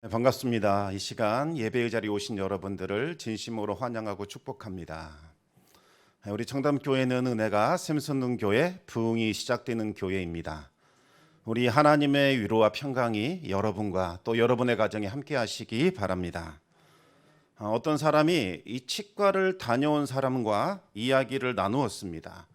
네, 반갑습니다. 이 시간 예배의 자리에 오신 여러분들을 진심으로 환영하고 축복합니다. 우리 청담교회는 은혜가 샘솟는 교회, 부흥이 시작되는 교회입니다. 우리 하나님의 위로와 평강이 여러분과 또 여러분의 가정에 함께 하시기 바랍니다. 어떤 사람이 이 치과를 다녀온 사람과 이야기를 나누었습니다.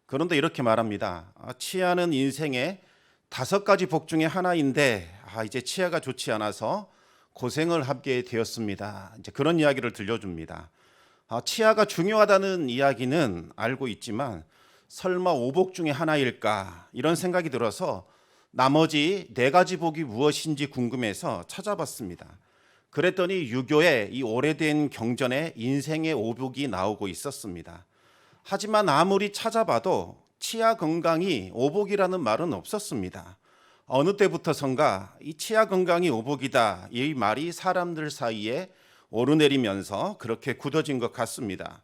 그런데 이렇게 말합니다. 치아는 인생의 5가지 복 중에 하나인데 이제 치아가 좋지 않아서 고생을 하게 되었습니다. 이제 그런 이야기를 들려줍니다. 치아가 중요하다는 이야기는 알고 있지만 설마 5복 중에 하나일까 이런 생각이 들어서 나머지 4가지 복이 무엇인지 궁금해서 찾아봤습니다. 그랬더니 유교의 이 오래된 경전에 인생의 5복이 나오고 있었습니다. 하지만 아무리 찾아봐도 치아 건강이 5복이라는 말은 없었습니다. 어느 때부터선가 이 치아 건강이 5복이다 이 말이 사람들 사이에 오르내리면서 그렇게 굳어진 것 같습니다.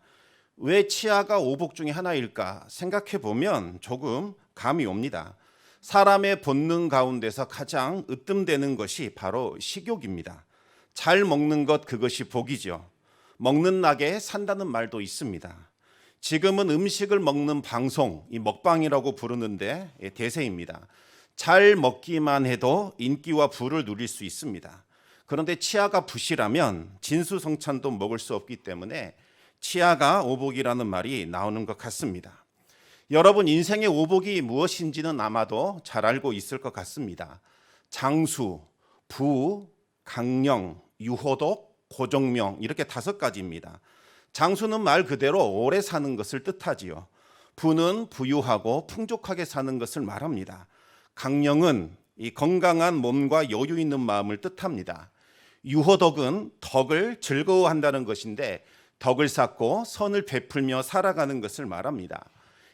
왜 치아가 5복 중에 하나일까 생각해 보면 조금 감이 옵니다. 사람의 본능 가운데서 가장 으뜸되는 것이 바로 식욕입니다. 잘 먹는 것, 그것이 복이죠. 먹는 낙에 산다는 말도 있습니다. 지금은 음식을 먹는 방송, 이 먹방이라고 부르는데 대세입니다. 잘 먹기만 해도 인기와 부를 누릴 수 있습니다. 그런데 치아가 부실하면 진수성찬도 먹을 수 없기 때문에 치아가 5복이라는 말이 나오는 것 같습니다. 여러분, 인생의 5복이 무엇인지는 아마도 잘 알고 있을 것 같습니다. 장수, 부, 강령, 유호독, 고종명, 이렇게 5가지입니다. 장수는 말 그대로 오래 사는 것을 뜻하지요. 부는 부유하고 풍족하게 사는 것을 말합니다. 강령은 이 건강한 몸과 여유 있는 마음을 뜻합니다. 유호덕은 덕을 즐거워한다는 것인데 덕을 쌓고 선을 베풀며 살아가는 것을 말합니다.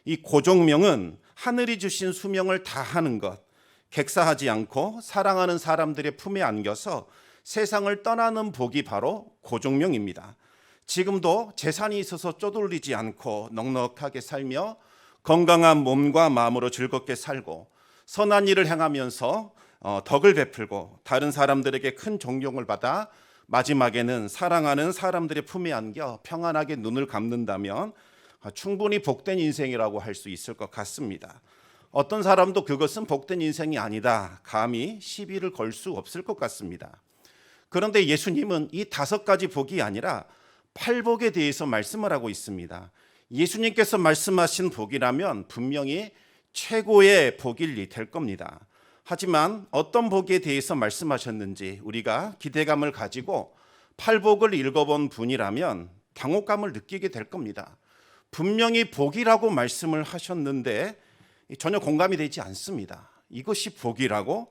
이 고종명은 하늘이 주신 수명을 다하는 것, 객사하지 않고 사랑하는 사람들의 품에 안겨서 세상을 떠나는 복이 바로 고종명입니다. 지금도 재산이 있어서 쪼들리지 않고 넉넉하게 살며 건강한 몸과 마음으로 즐겁게 살고 선한 일을 행하면서 덕을 베풀고 다른 사람들에게 큰 존경을 받아 마지막에는 사랑하는 사람들의 품에 안겨 평안하게 눈을 감는다면 충분히 복된 인생이라고 할 수 있을 것 같습니다. 어떤 사람도 그것은 복된 인생이 아니다 감히 시비를 걸 수 없을 것 같습니다. 그런데 예수님은 이 5가지 복이 아니라 8복에 대해서 말씀을 하고 있습니다. 예수님께서 말씀하신 복이라면 분명히 최고의 복이 될 겁니다. 하지만 어떤 복에 대해서 말씀하셨는지 우리가 기대감을 가지고 8복을 읽어본 분이라면 당혹감을 느끼게 될 겁니다. 분명히 복이라고 말씀을 하셨는데 전혀 공감이 되지 않습니다. 이것이 복이라고?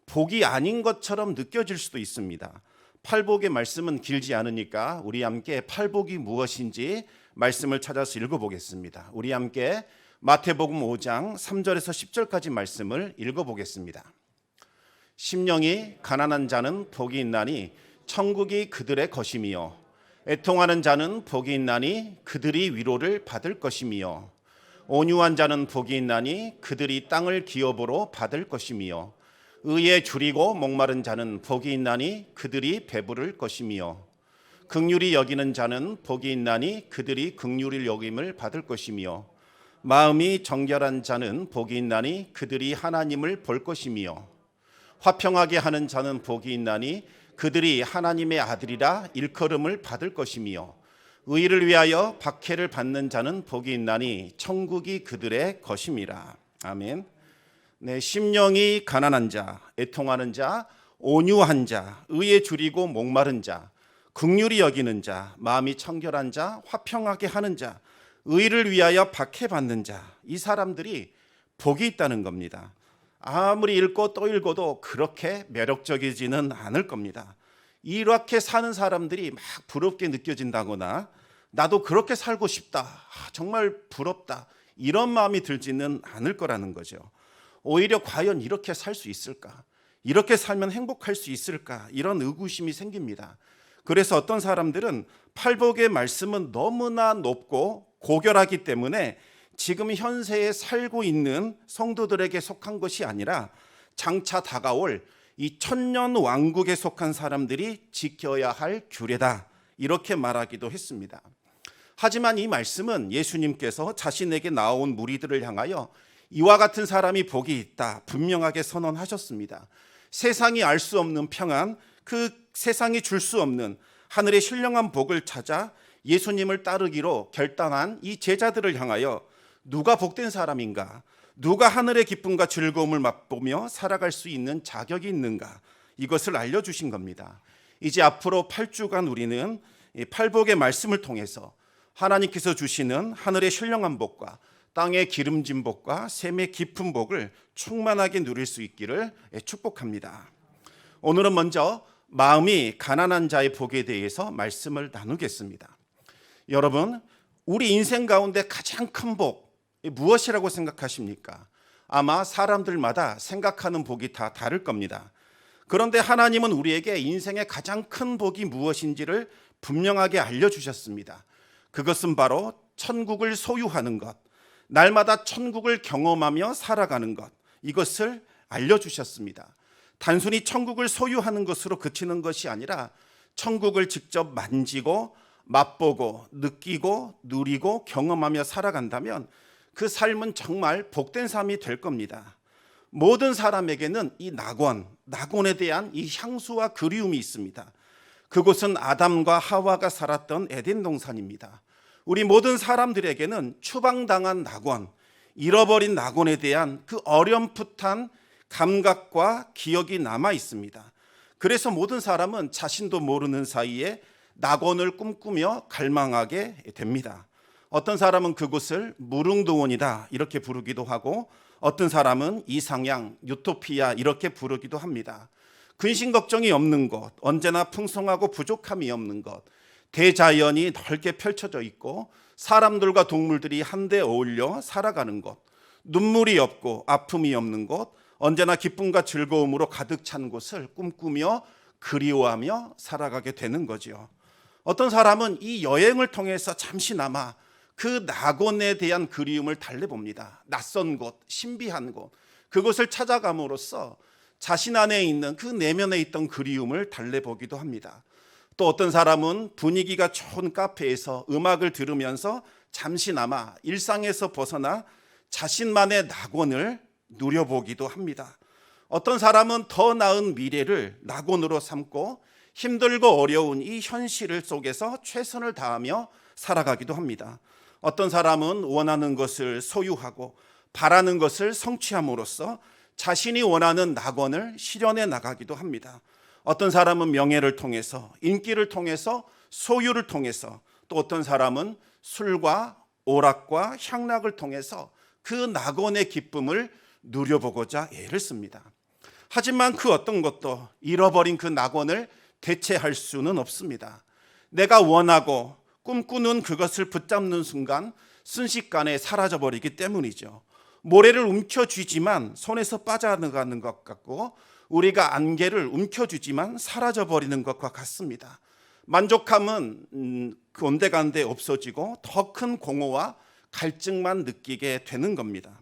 복이 아닌 것처럼 느껴질 수도 있습니다. 8복의 말씀은 길지 않으니까 우리 함께 8복이 무엇인지 말씀을 찾아서 읽어보겠습니다. 우리 함께 마태복음 5장 3절에서 10절까지 말씀을 읽어보겠습니다. 심령이 가난한 자는 복이 있나니 천국이 그들의 것임이요 애통하는 자는 복이 있나니 그들이 위로를 받을 것임이요 온유한 자는 복이 있나니 그들이 땅을 기업으로 받을 것임이요 의에 줄이고 목마른 자는 복이 있나니 그들이 배부를 것임이요 긍휼히 여기는 자는 복이 있나니 그들이 긍휼히 여김을 받을 것이며 마음이 정결한 자는 복이 있나니 그들이 하나님을 볼 것이며 화평하게 하는 자는 복이 있나니 그들이 하나님의 아들이라 일컬음을 받을 것이며 의를 위하여 박해를 받는 자는 복이 있나니 천국이 그들의 것임이라. 아멘. 네, 심령이 가난한 자, 애통하는 자, 온유한 자, 의에 줄이고 목마른 자, 긍휼히 여기는 자, 마음이 청결한 자, 화평하게 하는 자, 의를 위하여 박해받는 자, 이 사람들이 복이 있다는 겁니다. 아무리 읽고 또 읽어도 그렇게 매력적이지는 않을 겁니다. 이렇게 사는 사람들이 막 부럽게 느껴진다거나 나도 그렇게 살고 싶다, 정말 부럽다, 이런 마음이 들지는 않을 거라는 거죠. 오히려 과연 이렇게 살 수 있을까? 이렇게 살면 행복할 수 있을까? 이런 의구심이 생깁니다. 그래서 어떤 사람들은 8복의 말씀은 너무나 높고 고결하기 때문에 지금 현세에 살고 있는 성도들에게 속한 것이 아니라 장차 다가올 이 천년 왕국에 속한 사람들이 지켜야 할 규례다, 이렇게 말하기도 했습니다. 하지만 이 말씀은 예수님께서 자신에게 나온 무리들을 향하여 이와 같은 사람이 복이 있다 분명하게 선언하셨습니다. 세상이 알 수 없는 평안, 그 세상이 줄 수 없는 하늘의 신령한 복을 찾아 예수님을 따르기로 결단한 이 제자들을 향하여 누가 복된 사람인가, 누가 하늘의 기쁨과 즐거움을 맛보며 살아갈 수 있는 자격이 있는가, 이것을 알려주신 겁니다. 이제 앞으로 8주간 우리는 이 팔복의 말씀을 통해서 하나님께서 주시는 하늘의 신령한 복과 땅의 기름진 복과 샘의 깊은 복을 충만하게 누릴 수 있기를 축복합니다. 오늘은 먼저 마음이 가난한 자의 복에 대해서 말씀을 나누겠습니다. 여러분, 우리 인생 가운데 가장 큰 복 무엇이라고 생각하십니까? 아마 사람들마다 생각하는 복이 다 다를 겁니다. 그런데 하나님은 우리에게 인생의 가장 큰 복이 무엇인지를 분명하게 알려주셨습니다. 그것은 바로 천국을 소유하는 것, 날마다 천국을 경험하며 살아가는 것, 이것을 알려주셨습니다. 단순히 천국을 소유하는 것으로 그치는 것이 아니라 천국을 직접 만지고 맛보고 느끼고 누리고 경험하며 살아간다면 그 삶은 정말 복된 삶이 될 겁니다. 모든 사람에게는 이 낙원에 대한 이 향수와 그리움이 있습니다. 그곳은 아담과 하와가 살았던 에덴 동산입니다. 우리 모든 사람들에게는 추방당한 낙원, 잃어버린 낙원에 대한 그 어렴풋한 감각과 기억이 남아 있습니다. 그래서 모든 사람은 자신도 모르는 사이에 낙원을 꿈꾸며 갈망하게 됩니다. 어떤 사람은 그곳을 무릉도원이다 이렇게 부르기도 하고, 어떤 사람은 이상향, 유토피아 이렇게 부르기도 합니다. 근심 걱정이 없는 곳, 언제나 풍성하고 부족함이 없는 곳, 대자연이 넓게 펼쳐져 있고 사람들과 동물들이 한데 어울려 살아가는 곳, 눈물이 없고 아픔이 없는 곳, 언제나 기쁨과 즐거움으로 가득 찬 곳을 꿈꾸며 그리워하며 살아가게 되는 거죠. 어떤 사람은 이 여행을 통해서 잠시나마 그 낙원에 대한 그리움을 달래봅니다. 낯선 곳, 신비한 곳, 그곳을 찾아감으로써 자신 안에 있는 그 내면에 있던 그리움을 달래보기도 합니다. 또 어떤 사람은 분위기가 좋은 카페에서 음악을 들으면서 잠시나마 일상에서 벗어나 자신만의 낙원을 누려보기도 합니다. 어떤 사람은 더 나은 미래를 낙원으로 삼고 힘들고 어려운 이 현실 속에서 최선을 다하며 살아가기도 합니다. 어떤 사람은 원하는 것을 소유하고 바라는 것을 성취함으로써 자신이 원하는 낙원을 실현해 나가기도 합니다. 어떤 사람은 명예를 통해서, 인기를 통해서, 소유를 통해서, 또 어떤 사람은 술과 오락과 향락을 통해서 그 낙원의 기쁨을 누려보고자 애를 씁니다. 하지만 그 어떤 것도 잃어버린 그 낙원을 대체할 수는 없습니다. 내가 원하고 꿈꾸는 그것을 붙잡는 순간 순식간에 사라져버리기 때문이죠. 모래를 움켜쥐지만 손에서 빠져나가는 것 같고, 우리가 안개를 움켜쥐지만 사라져버리는 것과 같습니다. 만족함은 온데간데 없어지고 더 큰 공허와 갈증만 느끼게 되는 겁니다.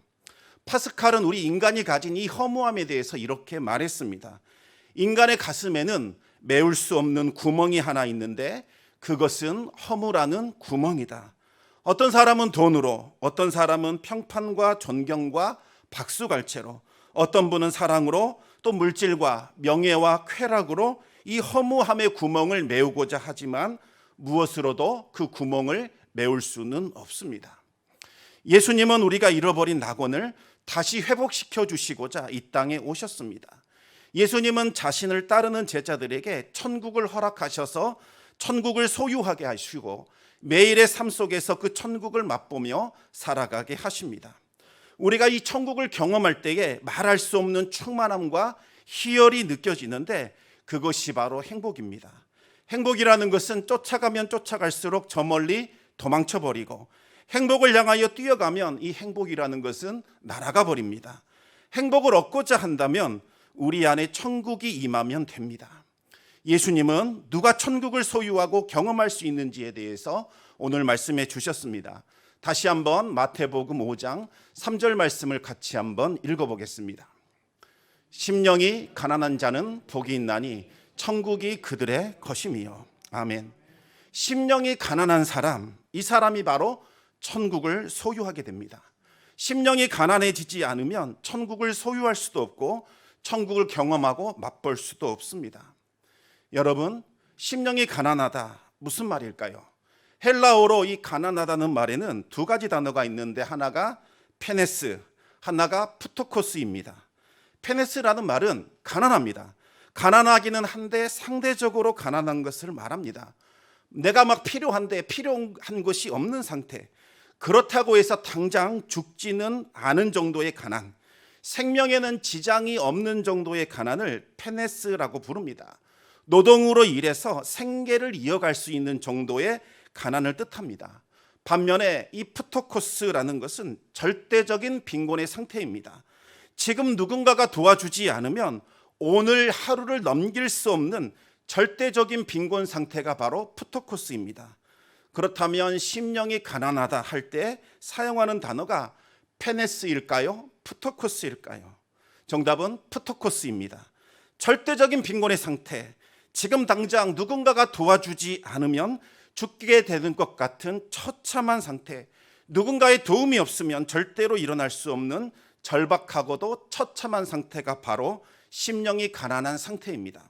파스칼은 우리 인간이 가진 이 허무함에 대해서 이렇게 말했습니다. 인간의 가슴에는 메울 수 없는 구멍이 하나 있는데 그것은 허무라는 구멍이다. 어떤 사람은 돈으로, 어떤 사람은 평판과 존경과 박수갈채로, 어떤 분은 사랑으로, 또 물질과 명예와 쾌락으로 이 허무함의 구멍을 메우고자 하지만 무엇으로도 그 구멍을 메울 수는 없습니다. 예수님은 우리가 잃어버린 낙원을 다시 회복시켜 주시고자 이 땅에 오셨습니다. 예수님은 자신을 따르는 제자들에게 천국을 허락하셔서 천국을 소유하게 하시고 매일의 삶 속에서 그 천국을 맛보며 살아가게 하십니다. 우리가 이 천국을 경험할 때에 말할 수 없는 충만함과 희열이 느껴지는데 그것이 바로 행복입니다. 행복이라는 것은 쫓아가면 쫓아갈수록 저 멀리 도망쳐버리고, 행복을 향하여 뛰어가면 이 행복이라는 것은 날아가 버립니다. 행복을 얻고자 한다면 우리 안에 천국이 임하면 됩니다. 예수님은 누가 천국을 소유하고 경험할 수 있는지에 대해서 오늘 말씀해 주셨습니다. 다시 한번 마태복음 5장 3절 말씀을 같이 한번 읽어보겠습니다. 심령이 가난한 자는 복이 있나니 천국이 그들의 것임이요. 아멘. 심령이 가난한 사람, 이 사람이 바로 천국을 소유하게 됩니다. 심령이 가난해지지 않으면 천국을 소유할 수도 없고 천국을 경험하고 맛볼 수도 없습니다. 여러분, 심령이 가난하다, 무슨 말일까요? 헬라어로 이 가난하다는 말에는 두 가지 단어가 있는데 하나가 페네스, 하나가 푸토코스입니다. 페네스라는 말은 가난합니다. 가난하기는 한데 상대적으로 가난한 것을 말합니다. 내가 막 필요한데 필요한 것이 없는 상태, 그렇다고 해서 당장 죽지는 않은 정도의 가난, 생명에는 지장이 없는 정도의 가난을 페네스라고 부릅니다. 노동으로 일해서 생계를 이어갈 수 있는 정도의 가난을 뜻합니다. 반면에 이 푸토코스라는 것은 절대적인 빈곤의 상태입니다. 지금 누군가가 도와주지 않으면 오늘 하루를 넘길 수 없는 절대적인 빈곤 상태가 바로 푸토코스입니다. 그렇다면 심령이 가난하다 할 때 사용하는 단어가 페네스일까요? 푸토코스일까요? 정답은 푸토코스입니다. 절대적인 빈곤의 상태, 지금 당장 누군가가 도와주지 않으면 죽게 되는 것 같은 처참한 상태, 누군가의 도움이 없으면 절대로 일어날 수 없는 절박하고도 처참한 상태가 바로 심령이 가난한 상태입니다.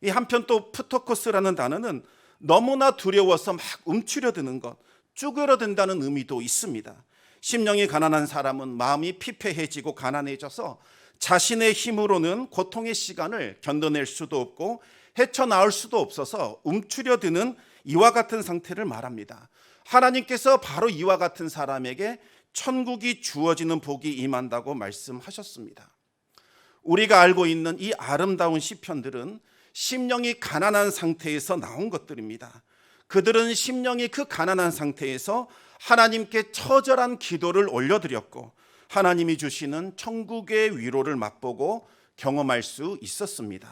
이 한편 또 푸토코스라는 단어는 너무나 두려워서 막 움츠려드는 것, 쭈그러든다는 의미도 있습니다. 심령이 가난한 사람은 마음이 피폐해지고 가난해져서 자신의 힘으로는 고통의 시간을 견뎌낼 수도 없고 헤쳐나올 수도 없어서 움츠려드는 이와 같은 상태를 말합니다. 하나님께서 바로 이와 같은 사람에게 천국이 주어지는 복이 임한다고 말씀하셨습니다. 우리가 알고 있는 이 아름다운 시편들은 심령이 가난한 상태에서 나온 것들입니다. 그들은 심령이 그 가난한 상태에서 하나님께 처절한 기도를 올려드렸고 하나님이 주시는 천국의 위로를 맛보고 경험할 수 있었습니다.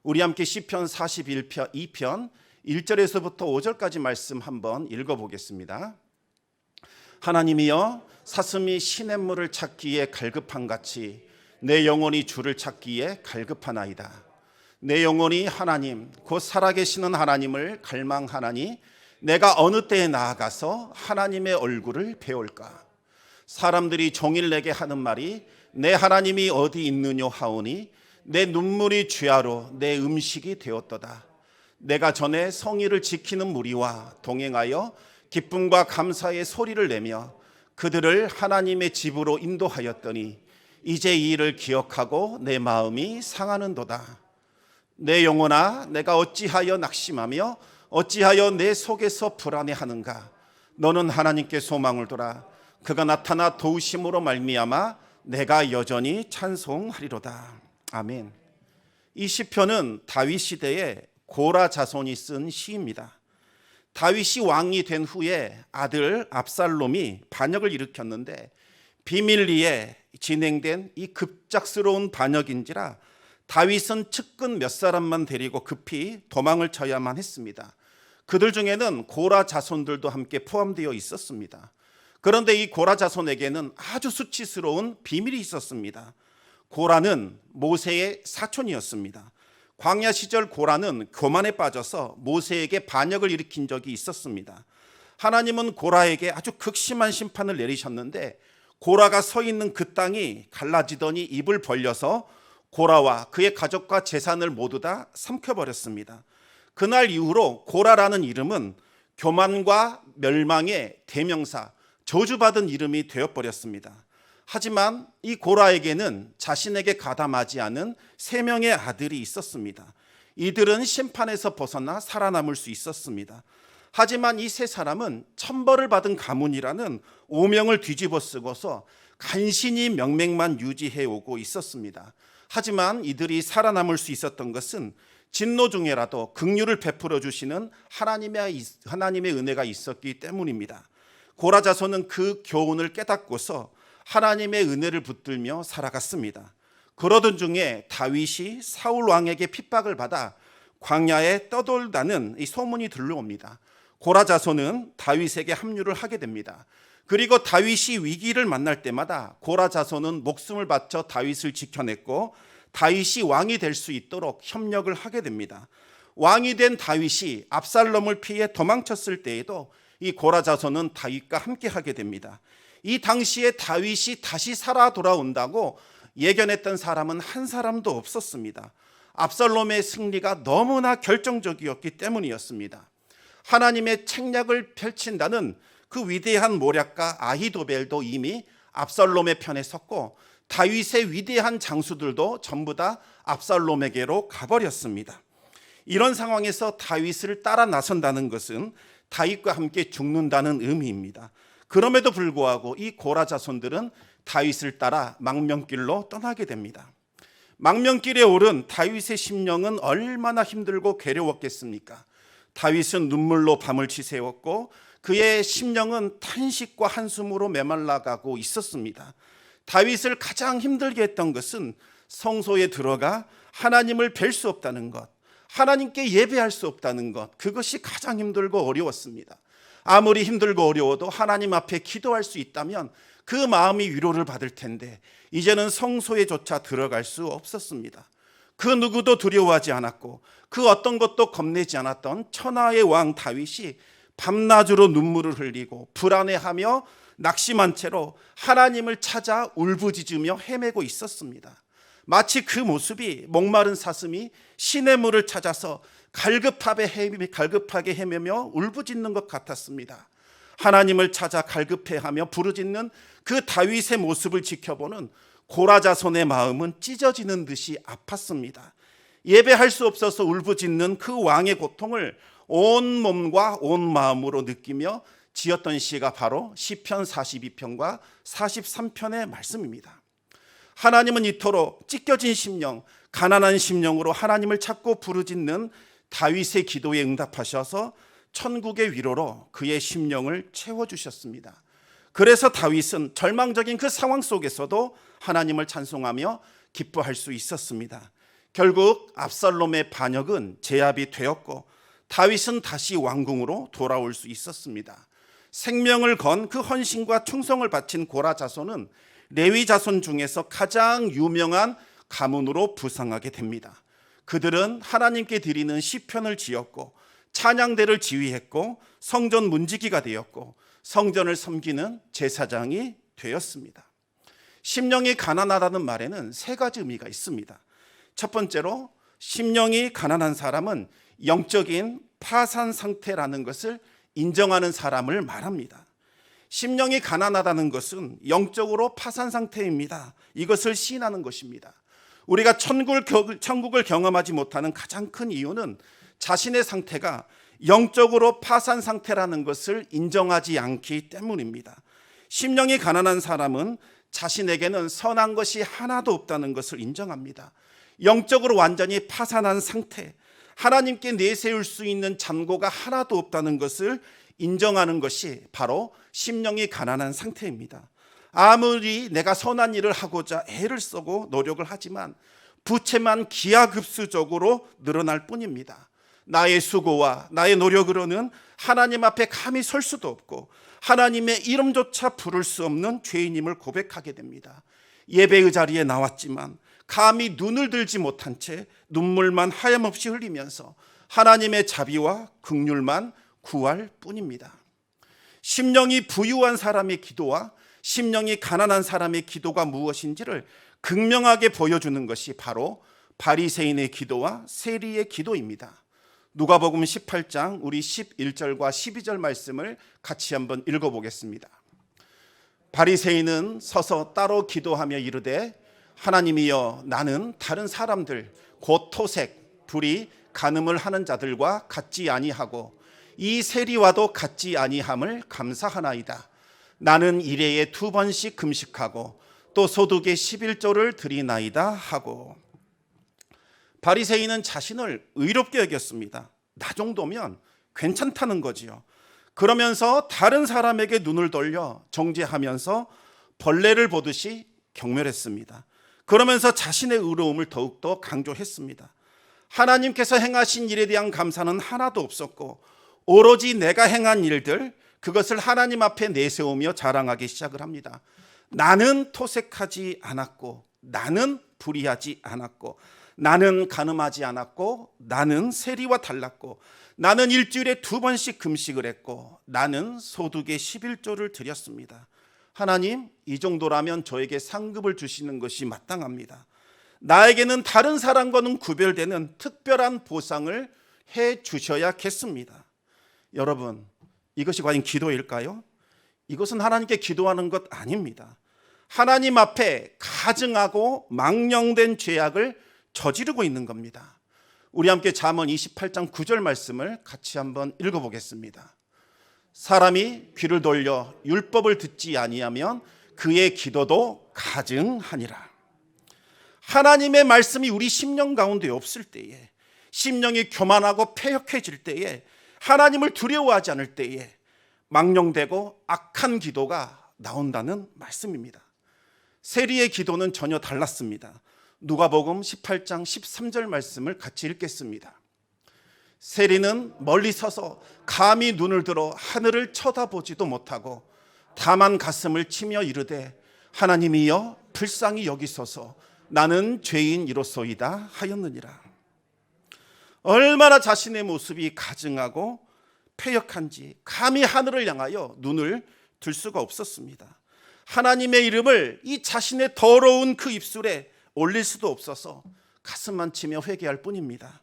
우리 함께 시편 41편 2편 1절에서부터 5절까지 말씀 한번 읽어보겠습니다. 하나님이여, 사슴이 시냇물을 찾기에 갈급한 같이 내 영혼이 주를 찾기에 갈급하나이다. 내 영혼이 하나님 곧 살아계시는 하나님을 갈망하나니 내가 어느 때에 나아가서 하나님의 얼굴을 배울까. 사람들이 종일 내게 하는 말이 내 하나님이 어디 있느뇨 하오니 내 눈물이 죄아로 내 음식이 되었도다. 내가 전에 성의를 지키는 무리와 동행하여 기쁨과 감사의 소리를 내며 그들을 하나님의 집으로 인도하였더니 이제 이 일을 기억하고 내 마음이 상하는도다. 내 영혼아, 내가 어찌하여 낙심하며 어찌하여 내 속에서 불안해하는가. 너는 하나님께 소망을 둬라. 그가 나타나 도우심으로 말미암아 내가 여전히 찬송하리로다. 아멘. 이 시편은 다윗 시대에 고라 자손이 쓴 시입니다. 다윗이 왕이 된 후에 아들 압살롬이 반역을 일으켰는데 비밀리에 진행된 이 급작스러운 반역인지라 다윗은 측근 몇 사람만 데리고 급히 도망을 쳐야만 했습니다. 그들 중에는 고라 자손들도 함께 포함되어 있었습니다. 그런데 이 고라 자손에게는 아주 수치스러운 비밀이 있었습니다. 고라는 모세의 사촌이었습니다. 광야 시절 고라는 교만에 빠져서 모세에게 반역을 일으킨 적이 있었습니다. 하나님은 고라에게 아주 극심한 심판을 내리셨는데 고라가 서 있는 그 땅이 갈라지더니 입을 벌려서 고라와 그의 가족과 재산을 모두 다 삼켜버렸습니다. 그날 이후로 고라라는 이름은 교만과 멸망의 대명사, 저주받은 이름이 되어버렸습니다. 하지만 이 고라에게는 자신에게 가담하지 않은 3명의 아들이 있었습니다. 이들은 심판에서 벗어나 살아남을 수 있었습니다. 하지만 이 3사람은 천벌을 받은 가문이라는 오명을 뒤집어 쓰고서 간신히 명맥만 유지해 오고 있었습니다. 하지만 이들이 살아남을 수 있었던 것은 진노 중에라도 긍휼을 베풀어 주시는 하나님의 은혜가 있었기 때문입니다. 고라 자손은 그 교훈을 깨닫고서 하나님의 은혜를 붙들며 살아갔습니다. 그러던 중에 다윗이 사울 왕에게 핍박을 받아 광야에 떠돌다는 이 소문이 들려옵니다. 고라 자손은 다윗에게 합류를 하게 됩니다. 그리고 다윗이 위기를 만날 때마다 고라 자손은 목숨을 바쳐 다윗을 지켜냈고 다윗이 왕이 될 수 있도록 협력을 하게 됩니다. 왕이 된 다윗이 압살롬을 피해 도망쳤을 때에도 이 고라 자손은 다윗과 함께 하게 됩니다. 이 당시에 다윗이 다시 살아 돌아온다고 예견했던 사람은 한 사람도 없었습니다. 압살롬의 승리가 너무나 결정적이었기 때문이었습니다. 하나님의 책략을 펼친다는 그 위대한 모략가 아히도벨도 이미 압살롬의 편에 섰고 다윗의 위대한 장수들도 전부 다 압살롬에게로 가버렸습니다. 이런 상황에서 다윗을 따라 나선다는 것은 다윗과 함께 죽는다는 의미입니다. 그럼에도 불구하고 이 고라 자손들은 다윗을 따라 망명길로 떠나게 됩니다. 망명길에 오른 다윗의 심령은 얼마나 힘들고 괴로웠겠습니까? 다윗은 눈물로 밤을 지새웠고 그의 심령은 탄식과 한숨으로 메말라가고 있었습니다. 다윗을 가장 힘들게 했던 것은 성소에 들어가 하나님을 뵐 수 없다는 것, 하나님께 예배할 수 없다는 것, 그것이 가장 힘들고 어려웠습니다. 아무리 힘들고 어려워도 하나님 앞에 기도할 수 있다면 그 마음이 위로를 받을 텐데 이제는 성소에조차 들어갈 수 없었습니다. 그 누구도 두려워하지 않았고 그 어떤 것도 겁내지 않았던 천하의 왕 다윗이 밤낮으로 눈물을 흘리고 불안해하며 낙심한 채로 하나님을 찾아 울부짖으며 헤매고 있었습니다. 마치 그 모습이 목마른 사슴이 시냇물을 찾아서 갈급하게 헤매며 울부짖는 것 같았습니다. 하나님을 찾아 갈급해하며 부르짖는 그 다윗의 모습을 지켜보는 고라 자손의 마음은 찢어지는 듯이 아팠습니다. 예배할 수 없어서 울부짖는 그 왕의 고통을 온 몸과 온 마음으로 느끼며 지었던 시가 바로 시편 42편과 43편의 말씀입니다. 하나님은 이토록 찢겨진 심령, 가난한 심령으로 하나님을 찾고 부르짖는 다윗의 기도에 응답하셔서 천국의 위로로 그의 심령을 채워주셨습니다. 그래서 다윗은 절망적인 그 상황 속에서도 하나님을 찬송하며 기뻐할 수 있었습니다. 결국 압살롬의 반역은 제압이 되었고 다윗은 다시 왕궁으로 돌아올 수 있었습니다. 생명을 건 그 헌신과 충성을 바친 고라 자손은 레위 자손 중에서 가장 유명한 가문으로 부상하게 됩니다. 그들은 하나님께 드리는 시편을 지었고 찬양대를 지휘했고 성전 문지기가 되었고 성전을 섬기는 제사장이 되었습니다. 심령이 가난하다는 말에는 세 가지 의미가 있습니다. 첫 번째로 심령이 가난한 사람은 영적인 파산 상태라는 것을 인정하는 사람을 말합니다. 심령이 가난하다는 것은 영적으로 파산 상태입니다. 이것을 시인하는 것입니다. 우리가 천국을 경험하지 못하는 가장 큰 이유는 자신의 상태가 영적으로 파산 상태라는 것을 인정하지 않기 때문입니다. 심령이 가난한 사람은 자신에게는 선한 것이 하나도 없다는 것을 인정합니다. 영적으로 완전히 파산한 상태, 하나님께 내세울 수 있는 잔고가 하나도 없다는 것을 인정하는 것이 바로 심령이 가난한 상태입니다. 아무리 내가 선한 일을 하고자 애를 쓰고 노력을 하지만 부채만 기하급수적으로 늘어날 뿐입니다. 나의 수고와 나의 노력으로는 하나님 앞에 감히 설 수도 없고 하나님의 이름조차 부를 수 없는 죄인임을 고백하게 됩니다. 예배의 자리에 나왔지만 감히 눈을 들지 못한 채 눈물만 하염없이 흘리면서 하나님의 자비와 긍휼만 구할 뿐입니다. 심령이 부유한 사람의 기도와 심령이 가난한 사람의 기도가 무엇인지를 극명하게 보여주는 것이 바로 바리새인의 기도와 세리의 기도입니다. 누가복음 18장 우리 11절과 12절 말씀을 같이 한번 읽어보겠습니다. 바리새인은 서서 따로 기도하며 이르되 하나님이여 나는 다른 사람들 곧 토색, 불의, 간음을 하는 자들과 같지 아니하고 이 세리와도 같지 아니함을 감사하나이다. 나는 일해에 2번씩 금식하고 또 소득의 11조를 드리나이다 하고. 바리새인은 자신을 의롭게 여겼습니다. 나 정도면 괜찮다는 거지요. 그러면서 다른 사람에게 눈을 돌려 정죄하면서 벌레를 보듯이 경멸했습니다. 그러면서 자신의 의로움을 더욱더 강조했습니다. 하나님께서 행하신 일에 대한 감사는 하나도 없었고 오로지 내가 행한 일들, 그것을 하나님 앞에 내세우며 자랑하기 시작을 합니다. 나는 토색하지 않았고 나는 불의하지 않았고, 나는 간음하지 않았고, 나는 세리와 달랐고, 나는 일주일에 2번씩 금식을 했고, 나는 소득의 11조를 드렸습니다. 하나님, 이 정도라면 저에게 상급을 주시는 것이 마땅합니다. 나에게는 다른 사람과는 구별되는 특별한 보상을 해 주셔야겠습니다. 여러분, 이것이 과연 기도일까요? 이것은 하나님께 기도하는 것 아닙니다. 하나님 앞에 가증하고 망령된 죄악을 저지르고 있는 겁니다. 우리 함께 잠언 28장 9절 말씀을 같이 한번 읽어보겠습니다. 사람이 귀를 돌려 율법을 듣지 아니하면 그의 기도도 가증하니라. 하나님의 말씀이 우리 심령 가운데 없을 때에, 심령이 교만하고 패역해질 때에, 하나님을 두려워하지 않을 때에 망령되고 악한 기도가 나온다는 말씀입니다. 세리의 기도는 전혀 달랐습니다. 누가복음 18장 13절 말씀을 같이 읽겠습니다. 세리는 멀리 서서 감히 눈을 들어 하늘을 쳐다보지도 못하고 다만 가슴을 치며 이르되 하나님이여 불쌍히 여기소서 나는 죄인이로소이다 하였느니라. 얼마나 자신의 모습이 가증하고 패역한지 감히 하늘을 향하여 눈을 들 수가 없었습니다. 하나님의 이름을 이 자신의 더러운 그 입술에 올릴 수도 없어서 가슴만 치며 회개할 뿐입니다.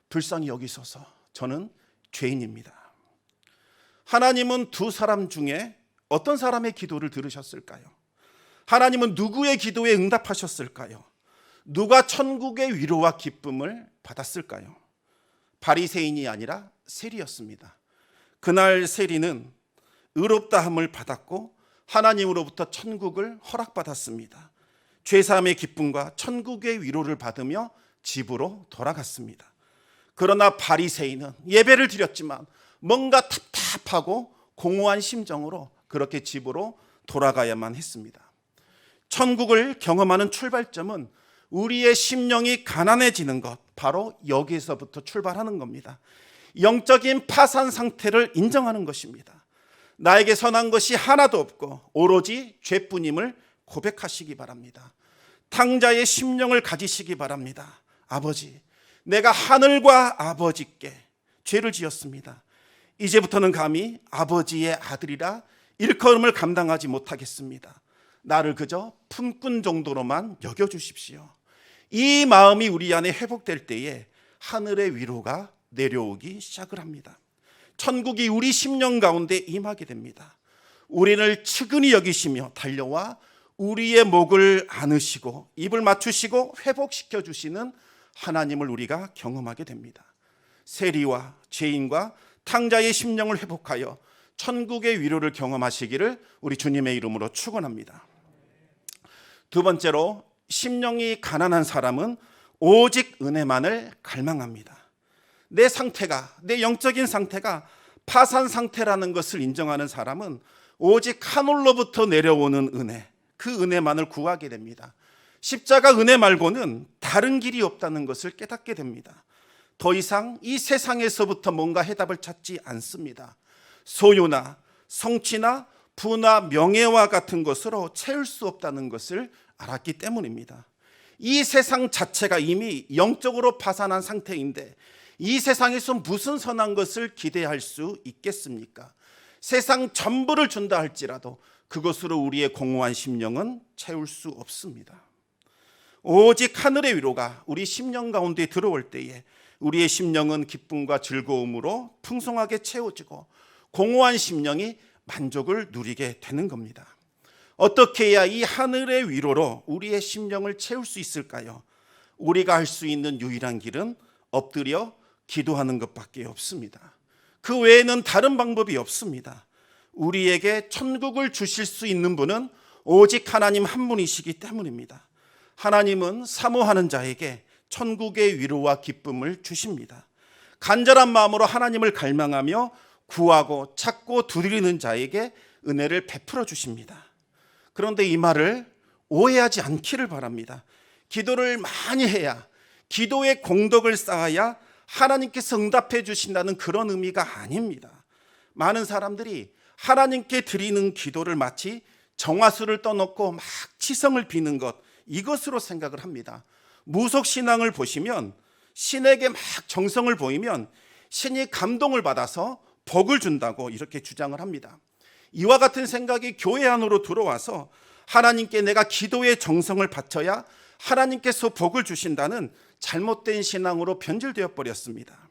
불쌍히 여기소서 저는 죄인입니다. 하나님은 두 사람 중에 어떤 사람의 기도를 들으셨을까요? 하나님은 누구의 기도에 응답하셨을까요? 누가 천국의 위로와 기쁨을 받았을까요? 바리새인이 아니라 세리였습니다. 그날 세리는 의롭다함을 받았고 하나님으로부터 천국을 허락받았습니다. 죄사함의 기쁨과 천국의 위로를 받으며 집으로 돌아갔습니다. 그러나 바리새인은 예배를 드렸지만 뭔가 답답하고 공허한 심정으로 그렇게 집으로 돌아가야만 했습니다. 천국을 경험하는 출발점은 우리의 심령이 가난해지는 것, 바로 여기에서부터 출발하는 겁니다. 영적인 파산 상태를 인정하는 것입니다. 나에게 선한 것이 하나도 없고 오로지 죄뿐임을 고백하시기 바랍니다. 탕자의 심령을 가지시기 바랍니다. 아버지, 내가 하늘과 아버지께 죄를 지었습니다. 이제부터는 감히 아버지의 아들이라 일컬음을 감당하지 못하겠습니다. 나를 그저 품꾼 정도로만 여겨주십시오. 이 마음이 우리 안에 회복될 때에 하늘의 위로가 내려오기 시작을 합니다. 천국이 우리 심령 가운데 임하게 됩니다. 우리를 측은히 여기시며 달려와 우리의 목을 안으시고 입을 맞추시고 회복시켜 주시는 하나님을 우리가 경험하게 됩니다. 세리와 죄인과 탕자의 심령을 회복하여 천국의 위로를 경험하시기를 우리 주님의 이름으로 축원합니다. 두 번째로, 심령이 가난한 사람은 오직 은혜만을 갈망합니다. 내 상태가, 내 영적인 상태가 파산 상태라는 것을 인정하는 사람은 오직 하늘로부터 내려오는 은혜, 그 은혜만을 구하게 됩니다. 십자가 은혜 말고는 다른 길이 없다는 것을 깨닫게 됩니다. 더 이상 이 세상에서부터 뭔가 해답을 찾지 않습니다. 소유나 성취나 부나 명예와 같은 것으로 채울 수 없다는 것을 알았기 때문입니다. 이 세상 자체가 이미 영적으로 파산한 상태인데 이 세상에서 무슨 선한 것을 기대할 수 있겠습니까? 세상 전부를 준다 할지라도 그것으로 우리의 공허한 심령은 채울 수 없습니다. 오직 하늘의 위로가 우리 심령 가운데 들어올 때에 우리의 심령은 기쁨과 즐거움으로 풍성하게 채워지고 공허한 심령이 만족을 누리게 되는 겁니다. 어떻게 해야 이 하늘의 위로로 우리의 심령을 채울 수 있을까요? 우리가 할 수 있는 유일한 길은 엎드려 기도하는 것밖에 없습니다. 그 외에는 다른 방법이 없습니다. 우리에게 천국을 주실 수 있는 분은 오직 하나님 한 분이시기 때문입니다. 하나님은 사모하는 자에게 천국의 위로와 기쁨을 주십니다. 간절한 마음으로 하나님을 갈망하며 구하고 찾고 두드리는 자에게 은혜를 베풀어 주십니다. 그런데 이 말을 오해하지 않기를 바랍니다. 기도를 많이 해야, 기도의 공덕을 쌓아야 하나님께서 응답해 주신다는 그런 의미가 아닙니다. 많은 사람들이 하나님께 드리는 기도를 마치 정화수를 떠놓고 막 치성을 비는 것, 이것으로 생각을 합니다. 무속신앙을 보시면 신에게 막 정성을 보이면 신이 감동을 받아서 복을 준다고 이렇게 주장을 합니다. 이와 같은 생각이 교회 안으로 들어와서 하나님께 내가 기도의 정성을 바쳐야 하나님께서 복을 주신다는 잘못된 신앙으로 변질되어 버렸습니다.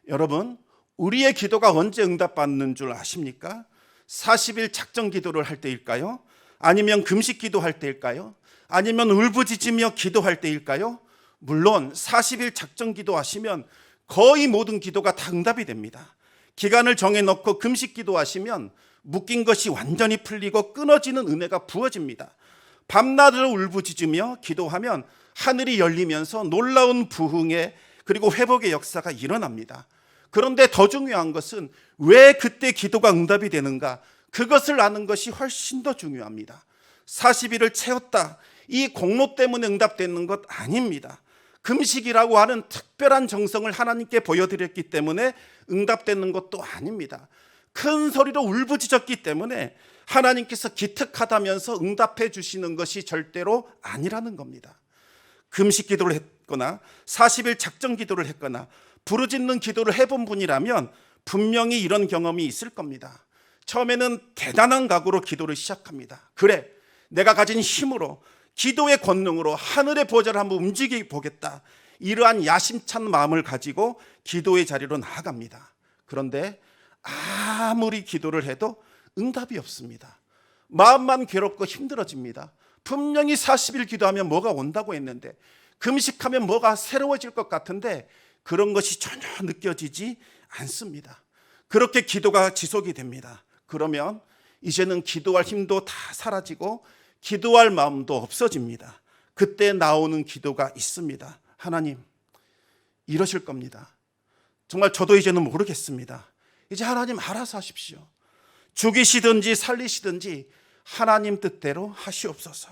여러분, 우리의 기도가 언제 응답받는 줄 아십니까? 40일 작정 기도를 할 때일까요? 아니면 금식 기도할 때일까요? 아니면 울부짖으며 기도할 때일까요? 물론 40일 작정 기도하시면 거의 모든 기도가 다 응답이 됩니다. 기간을 정해놓고 금식 기도하시면 묶인 것이 완전히 풀리고 끊어지는 은혜가 부어집니다. 밤낮으로 울부짖으며 기도하면 하늘이 열리면서 놀라운 부흥의 그리고 회복의 역사가 일어납니다. 그런데 더 중요한 것은 왜 그때 기도가 응답이 되는가? 그것을 아는 것이 훨씬 더 중요합니다. 40일을 채웠다. 이 공로 때문에 응답되는 것 아닙니다. 금식이라고 하는 특별한 정성을 하나님께 보여드렸기 때문에 응답되는 것도 아닙니다. 큰 소리로 울부짖었기 때문에 하나님께서 기특하다면서 응답해 주시는 것이 절대로 아니라는 겁니다. 금식 기도를 했거나 40일 작정 기도를 했거나 부르짖는 기도를 해본 분이라면 분명히 이런 경험이 있을 겁니다. 처음에는 대단한 각오로 기도를 시작합니다. 그래, 내가 가진 힘으로 기도의 권능으로 하늘의 보좌를 한번 움직여 보겠다. 이러한 야심찬 마음을 가지고 기도의 자리로 나아갑니다. 그런데 아무리 기도를 해도 응답이 없습니다. 마음만 괴롭고 힘들어집니다. 분명히 40일 기도하면 뭐가 온다고 했는데, 금식하면 뭐가 새로워질 것 같은데 그런 것이 전혀 느껴지지 않습니다. 그렇게 기도가 지속이 됩니다. 그러면 이제는 기도할 힘도 다 사라지고 기도할 마음도 없어집니다. 그때 나오는 기도가 있습니다. 하나님, 이러실 겁니다. 정말 저도 이제는 모르겠습니다. 이제 하나님 알아서 하십시오. 죽이시든지 살리시든지 하나님 뜻대로 하시옵소서.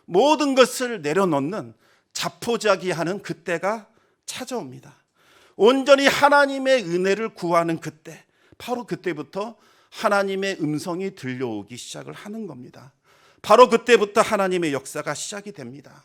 모든 것을 내려놓는 자포자기하는 그때가 찾아옵니다. 온전히 하나님의 은혜를 구하는 그때, 바로 그때부터 하나님의 음성이 들려오기 시작을 하는 겁니다. 바로 그때부터 하나님의 역사가 시작이 됩니다.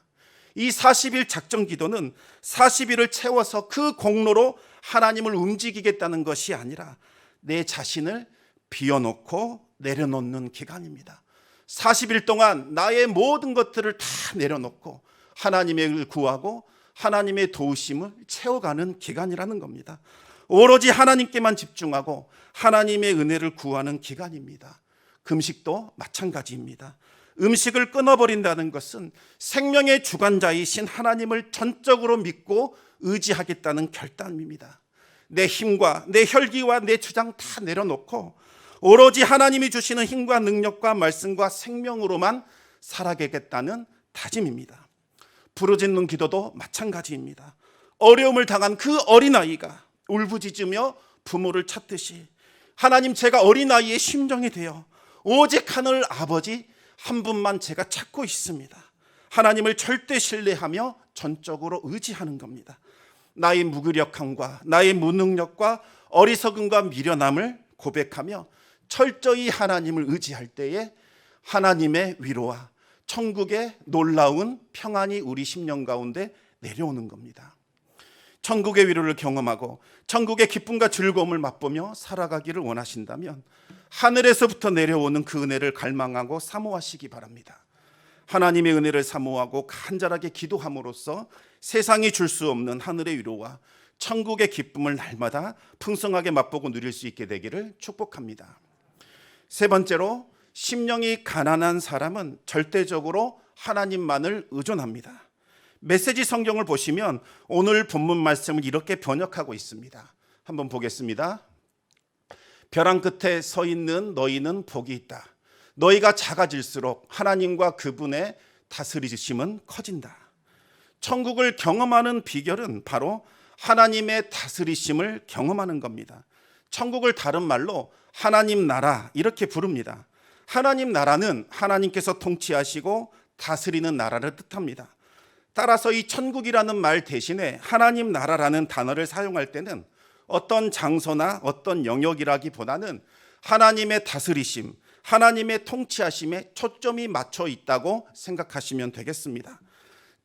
이 40일 작정 기도는 40일을 채워서 그 공로로 하나님을 움직이겠다는 것이 아니라 내 자신을 비워놓고 내려놓는 기간입니다. 40일 동안 나의 모든 것들을 다 내려놓고 하나님의 을 구하고 하나님의 도우심을 채워가는 기간이라는 겁니다. 오로지 하나님께만 집중하고 하나님의 은혜를 구하는 기간입니다. 금식도 마찬가지입니다. 음식을 끊어버린다는 것은 생명의 주관자이신 하나님을 전적으로 믿고 의지하겠다는 결단입니다. 내 힘과 내 혈기와 내 주장 다 내려놓고 오로지 하나님이 주시는 힘과 능력과 말씀과 생명으로만 살아가겠다는 다짐입니다. 부르짖는 기도도 마찬가지입니다. 어려움을 당한 그 어린아이가 울부짖으며 부모를 찾듯이 하나님, 제가 어린아이의 심정이 되어 오직 하늘 아버지 한 분만 제가 찾고 있습니다. 하나님을 절대 신뢰하며 전적으로 의지하는 겁니다. 나의 무기력함과 나의 무능력과 어리석음과 미련함을 고백하며 철저히 하나님을 의지할 때에 하나님의 위로와 천국의 놀라운 평안이 우리 심령 가운데 내려오는 겁니다. 천국의 위로를 경험하고 천국의 기쁨과 즐거움을 맛보며 살아가기를 원하신다면 하늘에서부터 내려오는 그 은혜를 갈망하고 사모하시기 바랍니다. 하나님의 은혜를 사모하고 간절하게 기도함으로써 세상이 줄 수 없는 하늘의 위로와 천국의 기쁨을 날마다 풍성하게 맛보고 누릴 수 있게 되기를 축복합니다. 세 번째로, 심령이 가난한 사람은 절대적으로 하나님만을 의존합니다. 메시지 성경을 보시면 오늘 본문 말씀을 이렇게 번역하고 있습니다. 한번 보겠습니다. 벼랑 끝에 서 있는 너희는 복이 있다. 너희가 작아질수록 하나님과 그분의 다스리심은 커진다. 천국을 경험하는 비결은 바로 하나님의 다스리심을 경험하는 겁니다. 천국을 다른 말로 하나님 나라 이렇게 부릅니다. 하나님 나라는 하나님께서 통치하시고 다스리는 나라를 뜻합니다. 따라서 이 천국이라는 말 대신에 하나님 나라라는 단어를 사용할 때는 어떤 장소나 어떤 영역이라기보다는 하나님의 다스리심, 하나님의 통치하심에 초점이 맞춰 있다고 생각하시면 되겠습니다.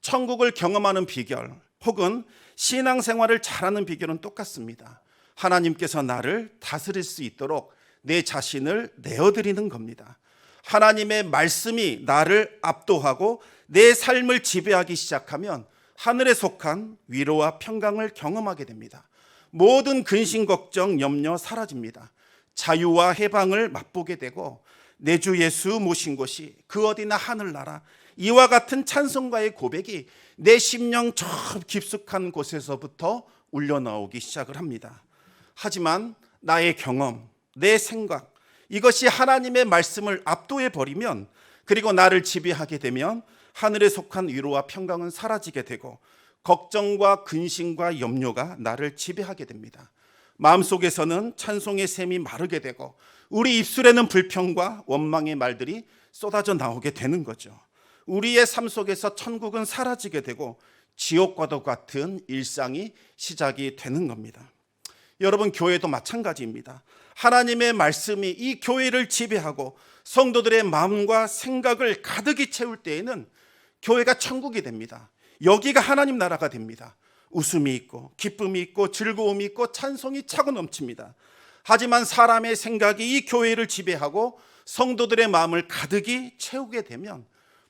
천국을 경험하는 비결 혹은 신앙생활을 잘하는 비결은 똑같습니다. 하나님께서 나를 다스릴 수 있도록 내 자신을 내어드리는 겁니다. 하나님의 말씀이 나를 압도하고 내 삶을 지배하기 시작하면 하늘에 속한 위로와 평강을 경험하게 됩니다. 모든 근심, 걱정, 염려 사라집니다. 자유와 해방을 맛보게 되고 내 주 예수 모신 곳이 그 어디나 하늘나라, 이와 같은 찬송가의 고백이 내 심령 저 깊숙한 곳에서부터 울려나오기 시작을 합니다. 하지만 나의 경험, 내 생각, 이것이 하나님의 말씀을 압도해 버리면, 그리고 나를 지배하게 되면 하늘에 속한 위로와 평강은 사라지게 되고 걱정과 근심과 염려가 나를 지배하게 됩니다. 마음속에서는 찬송의 샘이 마르게 되고 우리 입술에는 불평과 원망의 말들이 쏟아져 나오게 되는 거죠. 우리의 삶 속에서 천국은 사라지게 되고 지옥과도 같은 일상이 시작이 되는 겁니다. 여러분, 교회도 마찬가지입니다. 하나님의 말씀이 이 교회를 지배하고 성도들의 마음과 생각을 가득히 채울 때에는 교회가 천국이 됩니다. 여기가 하나님 나라가 됩니다. 웃음이 있고 기쁨이 있고 즐거움이 있고 찬송이 차고 넘칩니다. 하지만 사람의 생각이 이 교회를 지배하고 성도들의 마음을 가득히 채우게 되면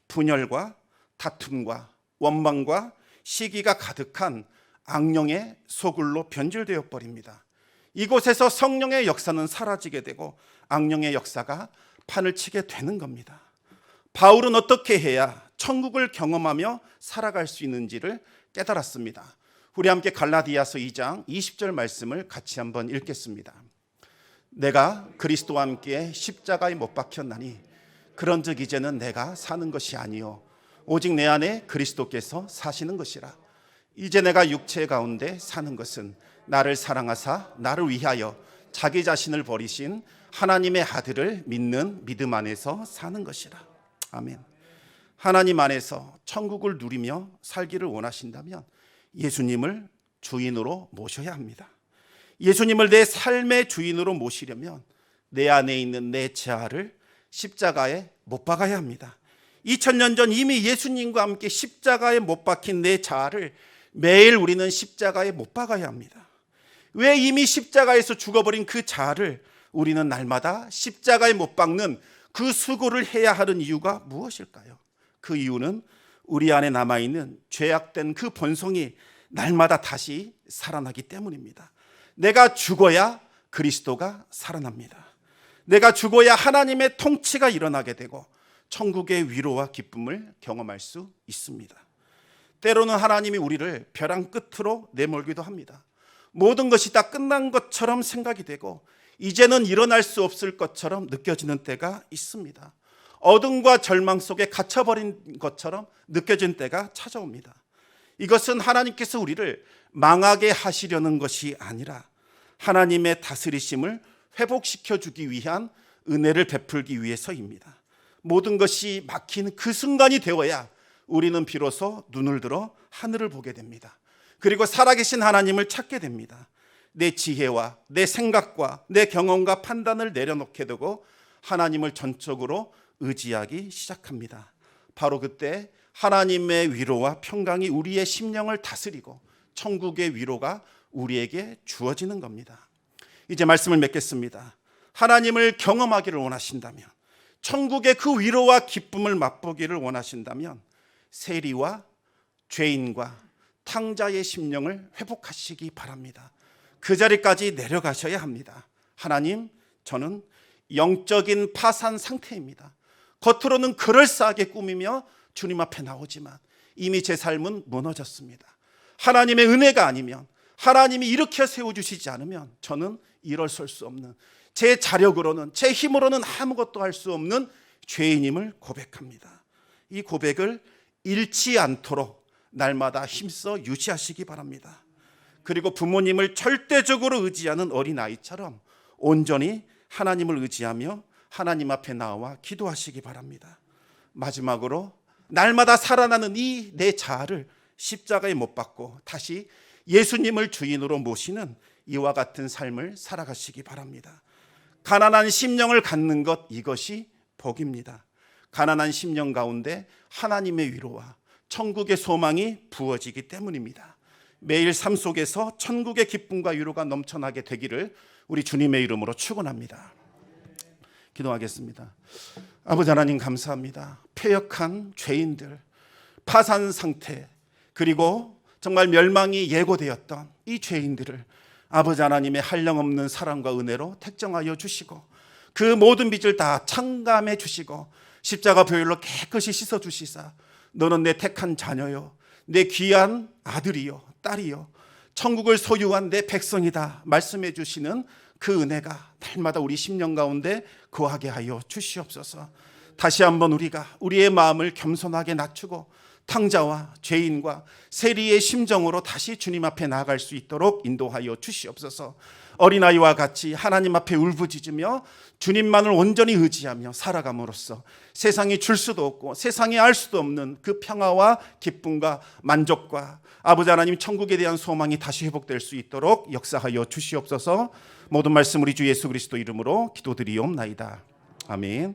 분열과 다툼과 원망과 시기가 가득한 악령의 소굴로 변질되어 버립니다. 이곳에서 성령의 역사는 사라지게 되고 악령의 역사가 판을 치게 되는 겁니다. 바울은 어떻게 해야 천국을 경험하며 살아갈 수 있는지를 깨달았습니다. 우리 함께 갈라디아서 2장 20절 말씀을 같이 한번 읽겠습니다. 내가 그리스도와 함께 십자가에 못 박혔나니 그런즉 이제는 내가 사는 것이 아니요 오직 내 안에 그리스도께서 사시는 것이라. 이제 내가 육체 가운데 사는 것은 나를 사랑하사 나를 위하여 자기 자신을 버리신 하나님의 아들을 믿는 믿음 안에서 사는 것이라. 아멘. 하나님 안에서 천국을 누리며 살기를 원하신다면 예수님을 주인으로 모셔야 합니다. 예수님을 내 삶의 주인으로 모시려면 내 안에 있는 내 자아를 십자가에 못 박아야 합니다. 2000년 전 이미 예수님과 함께 십자가에 못 박힌 내 자아를 매일 우리는 십자가에 못 박아야 합니다. 왜 이미 십자가에서 죽어버린 그 자아를 우리는 날마다 십자가에 못 박는 그 수고를 해야 하는 이유가 무엇일까요? 그 이유는 우리 안에 남아있는 죄악된 그 본성이 날마다 다시 살아나기 때문입니다. 내가 죽어야 그리스도가 살아납니다. 내가 죽어야 하나님의 통치가 일어나게 되고 천국의 위로와 기쁨을 경험할 수 있습니다. 때로는 하나님이 우리를 벼랑 끝으로 내몰기도 합니다. 모든 것이 다 끝난 것처럼 생각이 되고 이제는 일어날 수 없을 것처럼 느껴지는 때가 있습니다. 어둠과 절망 속에 갇혀버린 것처럼 느껴진 때가 찾아옵니다. 이것은 하나님께서 우리를 망하게 하시려는 것이 아니라 하나님의 다스리심을 회복시켜주기 위한 은혜를 베풀기 위해서입니다. 모든 것이 막힌 그 순간이 되어야 우리는 비로소 눈을 들어 하늘을 보게 됩니다. 그리고 살아계신 하나님을 찾게 됩니다. 내 지혜와 내 생각과 내 경험과 판단을 내려놓게 되고 하나님을 전적으로 의지하기 시작합니다. 바로 그때 하나님의 위로와 평강이 우리의 심령을 다스리고 천국의 위로가 우리에게 주어지는 겁니다. 이제 말씀을 맺겠습니다. 하나님을 경험하기를 원하신다면, 천국의 그 위로와 기쁨을 맛보기를 원하신다면 세리와 죄인과 탕자의 심령을 회복하시기 바랍니다. 그 자리까지 내려가셔야 합니다. 하나님, 저는 영적인 파산 상태입니다. 겉으로는 그럴싸하게 꾸미며 주님 앞에 나오지만 이미 제 삶은 무너졌습니다. 하나님의 은혜가 아니면, 하나님이 일으켜 세워주시지 않으면 저는 일어설 수 없는, 제 자력으로는, 제 힘으로는 아무것도 할 수 없는 죄인임을 고백합니다. 이 고백을 잃지 않도록 날마다 힘써 유지하시기 바랍니다. 그리고 부모님을 절대적으로 의지하는 어린아이처럼 온전히 하나님을 의지하며 하나님 앞에 나와 기도하시기 바랍니다. 마지막으로 날마다 살아나는 이 내 자아를 십자가에 못 박고 다시 예수님을 주인으로 모시는 이와 같은 삶을 살아가시기 바랍니다. 가난한 심령을 갖는 것, 이것이 복입니다. 가난한 심령 가운데 하나님의 위로와 천국의 소망이 부어지기 때문입니다. 매일 삶 속에서 천국의 기쁨과 위로가 넘쳐나게 되기를 우리 주님의 이름으로 축원합니다. 기도하겠습니다. 아버지 하나님, 감사합니다. 패역한 죄인들, 파산 상태, 그리고 정말 멸망이 예고되었던 이 죄인들을 아버지 하나님의 한량없는 사랑과 은혜로 택정하여 주시고, 그 모든 빚을 다 창감해 주시고 십자가 보혈로 깨끗이 씻어 주시사, 너는 내 택한 자녀요, 내 귀한 아들이요 딸이요, 천국을 소유한 내 백성이다 말씀해 주시는 그 은혜가 날마다 우리 심령 가운데 거하게 하여 주시옵소서. 다시 한번 우리가 우리의 마음을 겸손하게 낮추고 탕자와 죄인과 세리의 심정으로 다시 주님 앞에 나아갈 수 있도록 인도하여 주시옵소서. 어린아이와 같이 하나님 앞에 울부짖으며 주님만을 온전히 의지하며 살아감으로써 세상이 줄 수도 없고 세상이 알 수도 없는 그 평화와 기쁨과 만족과 아버지 하나님 천국에 대한 소망이 다시 회복될 수 있도록 역사하여 주시옵소서. 모든 말씀 우리 주 예수 그리스도 이름으로 기도드리옵나이다. 아멘.